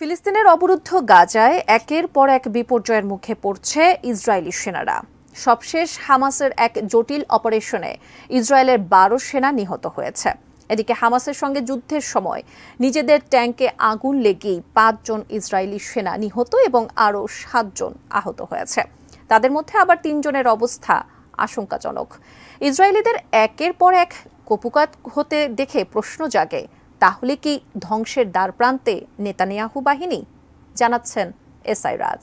ফিলিস্তিনের অবরুদ্ধ গাজায় একের পর এক বিপর্যয়ের মুখে পড়ছে ইসরায়েলি সেনারা। সবশেষ হামাসের এক জটিল অপারেশনে ইসরায়েলের ১২ সেনা নিহত হয়েছে। এদিকে হামাসের সঙ্গে যুদ্ধের সময় নিজেদের ট্যাঙ্কে আগুন লেগেই ৫ জন ইসরায়েলি সেনা নিহত এবং আরও ৭ জন আহত হয়েছে। তাদের মধ্যে আবার ৩ জনের অবস্থা আশঙ্কাজনক। ইসরায়েলিদের একের পর এক কুপকাত হতে দেখে প্রশ্ন জাগে, তাহলে কি ধ্বংসের দ্বারপ্রান্তে নেতানিয়াহু বাহিনী? জানাচ্ছেন এসআই রাজ।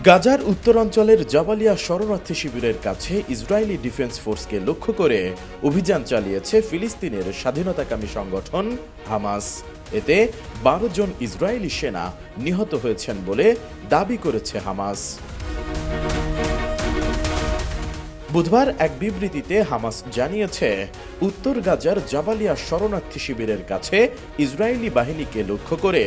গাজার উত্তরাঞ্চলের জাবালিয়া শরণার্থী শিবিরের কাছে ইসরায়েলি ডিফেন্স ফোর্সকে লক্ষ্য করে অভিযান চালিয়েছে ফিলিস্তিনের স্বাধীনতাকামী সংগঠন হামাস। এতে ১২ জন ইসরায়েলি সেনা নিহত হয়েছেন বলে দাবি করেছে হামাস। বুধবার এক বিবৃতিতে হামাস জানিয়েছে, উত্তর গাজার জাবালিয়া শরণার্থী শিবিরের কাছে ইসরায়েলি বাহিনীকে লক্ষ্য করে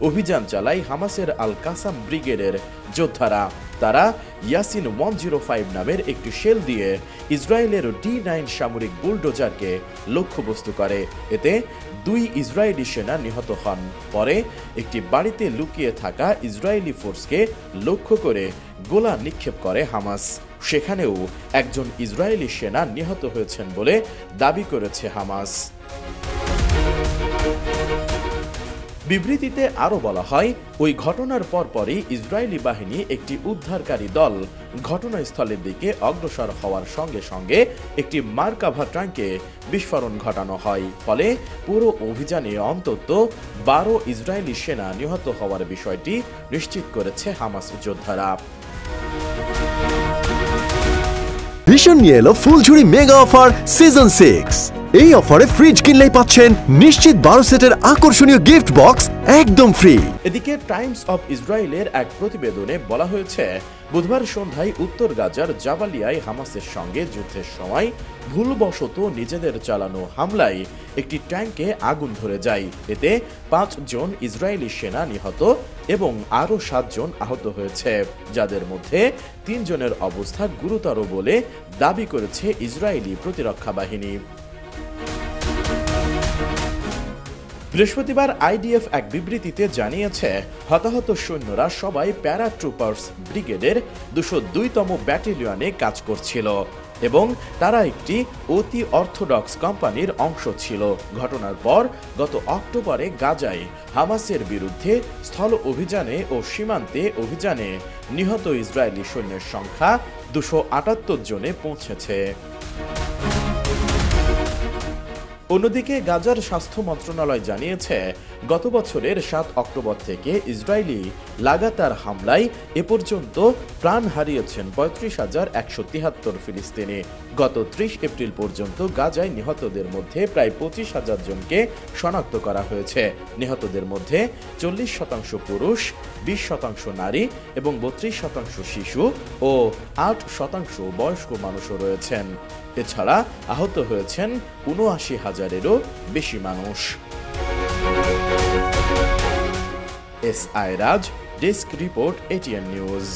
অভিযান চালায় হামাসের আল কাসাম ব্রিগেডের যোদ্ধারা। তারা ইয়াসিন 105 নামের একটি শেল দিয়ে ইসরায়েলের D9 সামরিক বুলডোজারকে লক্ষ্যবস্তু করে। এতে 2 ইসরায়েলি সেনা নিহত হন। পরে একটি বাড়িতে লুকিয়ে থাকা ইসরায়েলি ফোর্সকে লক্ষ্য করে গোলা নিক্ষেপ করে হামাস। সেখানেও একজন ইসরায়েলি সেনা নিহত হয়েছেন বলে দাবি করেছে হামাস। বিবৃতিতে আরও বলা হয়, ওই ঘটনার পরপরই ইসরায়েলি বাহিনী একটি উদ্ধারকারী দল ঘটনাস্থলের দিকে অগ্রসর হওয়ার সঙ্গে সঙ্গে একটি মার্কাভা ট্যাঙ্কে বিস্ফোরণ ঘটানো হয়। ফলে পুরো অভিযানে অন্তত 12 ইসরায়েলি সেনা নিহত হওয়ার বিষয়টি নিশ্চিত করেছে হামাস যোদ্ধারা। ভীষণ নিয়ে এলো ফুলঝুরি মেগা অফার সিজন 6। এই অফারে ফ্রিজ কিনলেই পাচ্ছেন নিশ্চিত 12 সেটের আকর্ষণীয় গিফট বক্স একদম ফ্রি। এদিকে টাইমস অফ ইসরায়েলের এক প্রতিবেদনে বলা হয়েছে, বুধবার সন্ধ্যায় উত্তর গাজার জাবালিয়ায় হামাসের সঙ্গে যুদ্ধের সময় ভুলবশত নিজেদের চালানো হামলায় একটি ট্যাঙ্কে আগুন ধরে যায়। এতে 5 জন ইসরায়েলি সেনা নিহত এবং আরও 7 জন আহত হয়েছে, যাদের মধ্যে 3 জনের অবস্থা গুরুতর বলে দাবি করেছে ইসরায়েলি প্রতিরক্ষা বাহিনী। বৃহস্পতিবার আইডিএফ এক বিবৃতিতে জানিয়েছে, হতাহত সৈন্যরা সবাই প্যারাট্রুপার্স ব্রিগেডের 202তম ব্যাটালিয়নে কাজ করছিল এবং তারা একটি অতি অর্থোডক্স কোম্পানির অংশ ছিল। ঘটনার পর গত অক্টোবরে গাজায় হামাসের বিরুদ্ধে স্থল অভিযানে ও সীমান্তে অভিযানে নিহত ইসরায়েলি সৈন্যের সংখ্যা 278 জনে পৌঁছেছে। অন্যদিকে গাজার স্বাস্থ্য মন্ত্রণালয় জানিয়েছে, গত বছরের 7 অক্টোবর থেকে ইসরায়েলি লাগাতার হামলায় এ পর্যন্ত প্রাণ হারিয়েছেন 35,173 ফিলিস্তিনি। গত 30 এপ্রিল পর্যন্ত গাজায় নিহতদের মধ্যে প্রায় 25,000 জনকে শনাক্ত করা হয়েছে। নিহতদের মধ্যে 40% পুরুষ, 20% নারী এবং 32% শিশু ও 8% বয়স্ক মানুষও রয়েছেন। এছাড়া আহত হয়েছেন 79,000-এরও বেশি মানুষ। এসআই রাজ, ডেস্ক রিপোর্ট, ATN নিউজ।